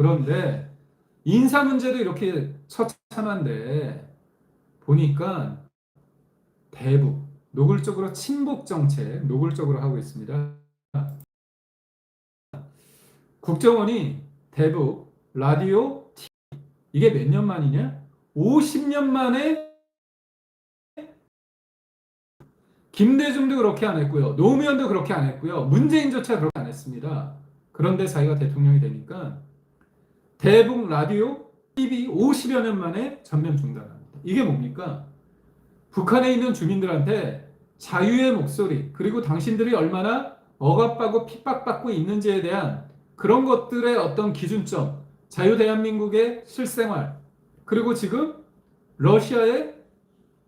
그런데 인사 문제도 이렇게 처참한데 보니까 대북, 노골적으로 친북 정책, 노골적으로 하고 있습니다. 국정원이 대북, 라디오, 이게 몇 년 만이냐? 50년 만에. 김대중도 그렇게 안 했고요. 노무현도 그렇게 안 했고요. 문재인조차 그렇게 안 했습니다. 그런데 자기가 대통령이 되니까 대북 라디오, TV 50여 년 만에 전면 중단합니다. 이게 뭡니까? 북한에 있는 주민들한테 자유의 목소리, 그리고 당신들이 얼마나 억압받고 핍박받고 있는지에 대한 그런 것들의 어떤 기준점, 자유 대한민국의 실생활, 그리고 지금 러시아에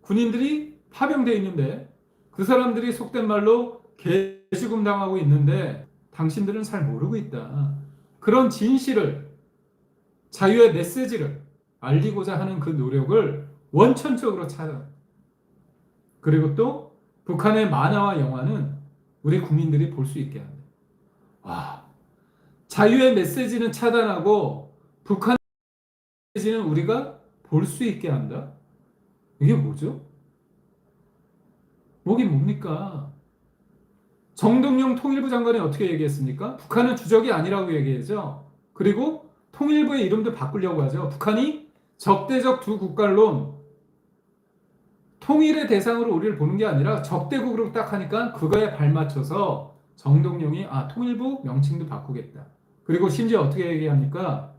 군인들이 파병되어 있는데 그 사람들이 속된 말로 개죽음 당하고 있는데 당신들은 잘 모르고 있다. 그런 진실을, 자유의 메시지를 알리고자 하는 그 노력을 원천적으로 찾아. 그리고 또 북한의 만화와 영화는 우리 국민들이 볼 수 있게 한다. 와, 자유의 메시지는 차단하고 북한의 메시지는 우리가 볼 수 있게 한다? 이게 뭐죠? 뭐긴 뭡니까? 정동영 통일부 장관이 어떻게 얘기했습니까? 북한은 주적이 아니라고 얘기하죠. 그리고 통일부의 이름도 바꾸려고 하죠. 북한이 적대적 두 국가론, 통일의 대상으로 우리를 보는 게 아니라 적대국으로 딱 하니까 그거에 발맞춰서 정동영이 통일부 명칭도 바꾸겠다. 그리고 심지어 어떻게 얘기합니까?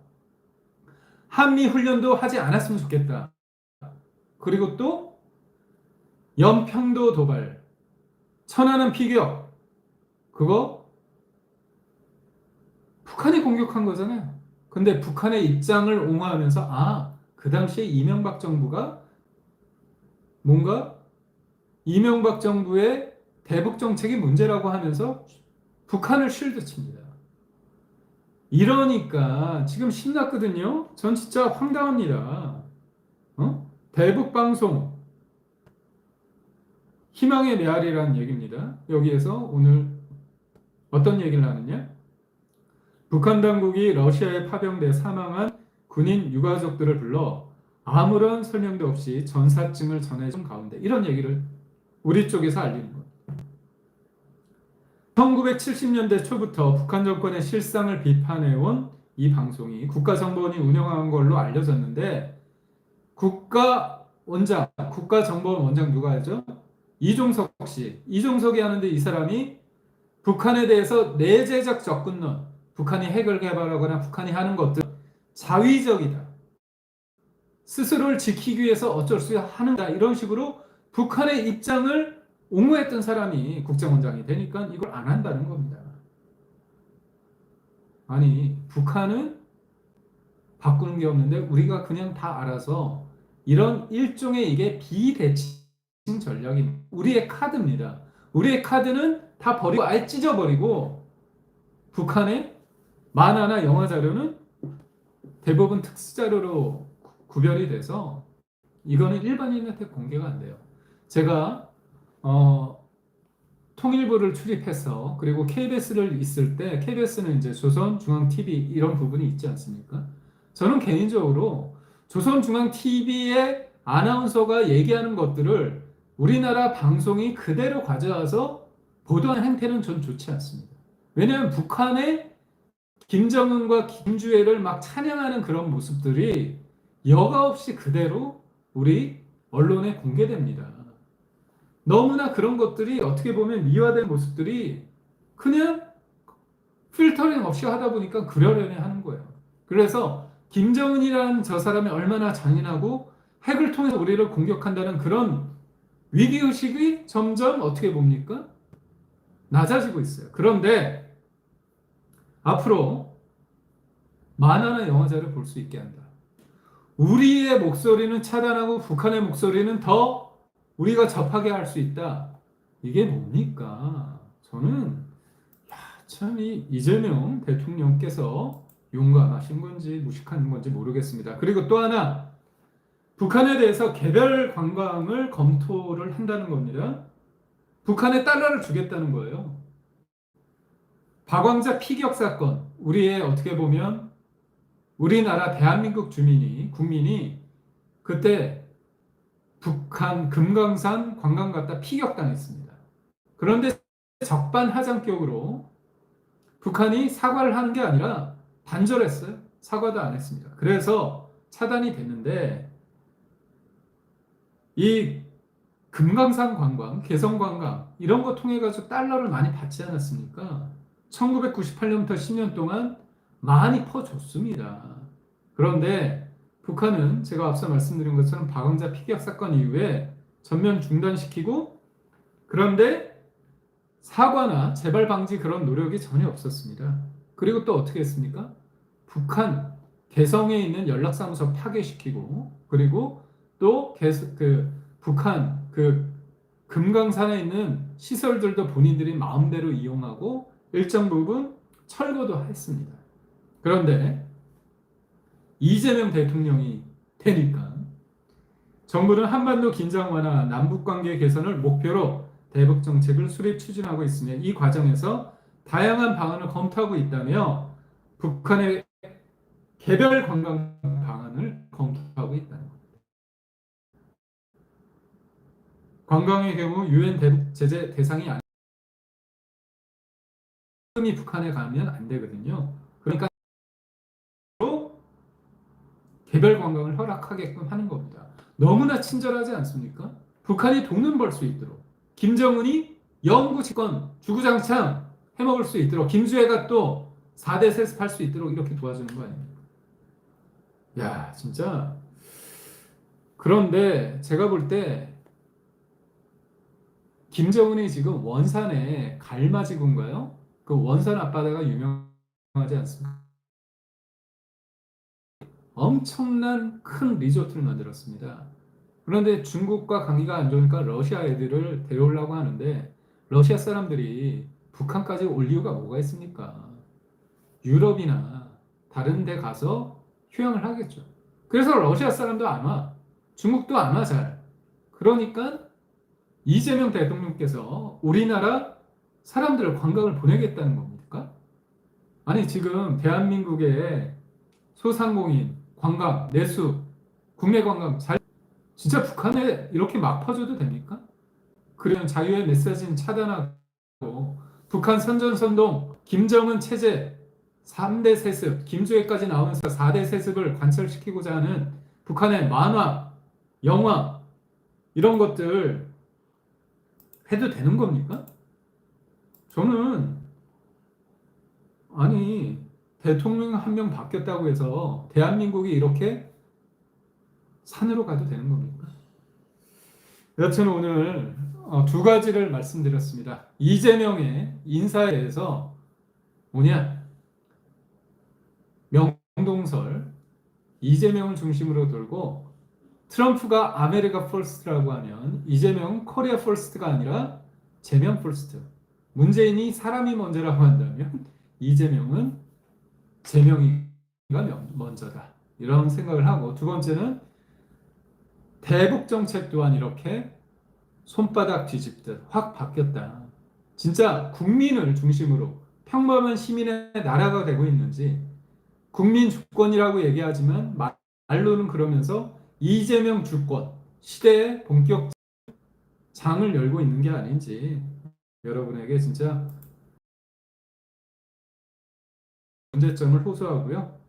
한미 훈련도 하지 않았으면 좋겠다. 그리고 또 연평도 도발, 천안함 피격, 그거 북한이 공격한 거잖아요. 근데 북한의 입장을 옹호하면서 그 당시에 이명박 정부가 뭔가 이명박 정부의 대북 정책이 문제라고 하면서 북한을 쉴드 칩니다. 이러니까 지금 신났거든요. 전 진짜 황당합니다. 대북 방송 희망의 메아리라는 얘기입니다. 여기에서 오늘 어떤 얘기를 하느냐? 북한 당국이 러시아에 파병돼 사망한 군인 유가족들을 불러 아무런 설명도 없이 전사증을 전해준 가운데 이런 얘기를 우리 쪽에서 알리는 거예요. 1970년대 초부터 북한 정권의 실상을 비판해온 이 방송이 국가정보원이 운영한 걸로 알려졌는데 국가정보원 원장 누가 하죠? 이종석 씨. 이종석이 하는데 이 사람이 북한에 대해서 내재적 접근론, 북한이 핵을 개발하거나 북한이 하는 것들 자위적이다. 스스로를 지키기 위해서 어쩔 수 하는다. 이런 식으로 북한의 입장을 옹호했던 사람이 국정원장이 되니까 이걸 안 한다는 겁니다. 아니, 북한은 바꾸는 게 없는데 우리가 그냥 다 알아서 이런 일종의 이게 비대칭 전략입니다. 우리의 카드입니다. 우리의 카드는 다 버리고 아예 찢어버리고 북한의 만화나 영화 자료는 대부분 특수자료로 구별이 돼서 이거는 일반인한테 공개가 안 돼요. 제가 통일부를 출입해서 그리고 KBS를 있을 때 KBS는 이제 조선중앙TV 이런 부분이 있지 않습니까? 저는 개인적으로 조선중앙TV의 아나운서가 얘기하는 것들을 우리나라 방송이 그대로 가져와서 보도하는 행태는 전 좋지 않습니다. 왜냐하면 북한의 김정은과 김주애를 막 찬양하는 그런 모습들이 여과 없이 그대로 우리 언론에 공개됩니다. 너무나 그런 것들이 어떻게 보면 미화된 모습들이 그냥 필터링 없이 하다 보니까 그러려니 하는 거예요. 그래서 김정은이라는 저 사람이 얼마나 잔인하고 핵을 통해서 우리를 공격한다는 그런 위기의식이 점점 어떻게 봅니까? 낮아지고 있어요. 그런데 앞으로 만화나 영화제를 볼 수 있게 한다. 우리의 목소리는 차단하고 북한의 목소리는 더 우리가 접하게 할 수 있다. 이게 뭡니까? 저는 참 이재명 대통령께서 용감하신 건지 무식한 건지 모르겠습니다. 그리고 또 하나 북한에 대해서 개별 관광을 검토를 한다는 겁니다. 북한에 달러를 주겠다는 거예요. 박왕자 피격 사건, 우리의 어떻게 보면 우리나라 대한민국 국민이 그때 북한 금강산 관광 갔다 피격당했습니다. 그런데 적반하장격으로 북한이 사과를 하는 게 아니라 단절했어요. 사과도 안 했습니다. 그래서 차단이 됐는데 이 금강산 관광, 개성 관광 이런 거 통해 가지고 달러를 많이 받지 않았습니까? 1998년부터 10년 동안 많이 퍼줬습니다. 그런데 북한은 제가 앞서 말씀드린 것처럼 박원자 피격 사건 이후에 전면 중단시키고 그런데 사과나 재발 방지 그런 노력이 전혀 없었습니다. 그리고 또 어떻게 했습니까? 북한 개성에 있는 연락사무소 파괴시키고 그리고 또 북한 금강산에 있는 시설들도 본인들이 마음대로 이용하고 일정 부분 철거도 했습니다. 그런데 이재명 대통령이 되니까 정부는 한반도 긴장 완화, 남북 관계 개선을 목표로 대북 정책을 수립 추진하고 있으며 이 과정에서 다양한 방안을 검토하고 있다며 북한의 개별 관광 방안을 검토하고 있다는 겁니다. 관광의 경우 유엔 대북 제재 대상이 아니고 이 북한에 가면 안 되거든요. 그러니까 개별 관광을 허락하게끔 하는 겁니다. 너무나 친절하지 않습니까? 북한이 돈은 벌 수 있도록 김정은이 영구 집권 주구장창 해먹을 수 있도록 김주애가 또 4대 세습할 수 있도록 이렇게 도와주는 거 아닙니까? 야 진짜 그런데 제가 볼 때 김정은이 지금 원산에 갈마지구인가요? 그 원산 앞바다가 유명하지 않습니까? 엄청난 큰 리조트를 만들었습니다. 그런데 중국과 관계가 안 좋으니까 러시아 애들을 데려오려고 하는데 러시아 사람들이 북한까지 올 이유가 뭐가 있습니까? 유럽이나 다른 데 가서 휴양을 하겠죠. 그래서 러시아 사람도 안 와. 중국도 안 와 잘. 그러니까 이재명 대통령께서 우리나라 사람들을 관광을 보내겠다는 겁니까? 아니 지금 대한민국의 소상공인, 관광, 내수, 국내 관광 진짜 북한에 이렇게 막 퍼줘도 됩니까? 그러면 자유의 메시지는 차단하고 북한 선전선동, 김정은 체제, 3대 세습, 김주애까지 나오면서 4대 세습을 관철시키고자 하는 북한의 만화, 영화 이런 것들 해도 되는 겁니까? 저는 아니 대통령 한 명 바뀌었다고 해서 대한민국이 이렇게 산으로 가도 되는 겁니까? 여튼 오늘 두 가지를 말씀드렸습니다. 이재명의 인사에 대해서 뭐냐? 명동설 이재명을 중심으로 돌고 트럼프가 아메리카 퍼스트라고 하면 이재명은 코리아 퍼스트가 아니라 재명 퍼스트. 문재인이 사람이 먼저라고 한다면 이재명은 재명이가 먼저다. 이런 생각을 하고 두 번째는 대북 정책 또한 이렇게 손바닥 뒤집듯 확 바뀌었다. 진짜 국민을 중심으로 평범한 시민의 나라가 되고 있는지 국민 주권이라고 얘기하지만 말로는 그러면서 이재명 주권 시대의 본격 장을 열고 있는 게 아닌지 여러분에게 진짜 문제점을 호소하고요.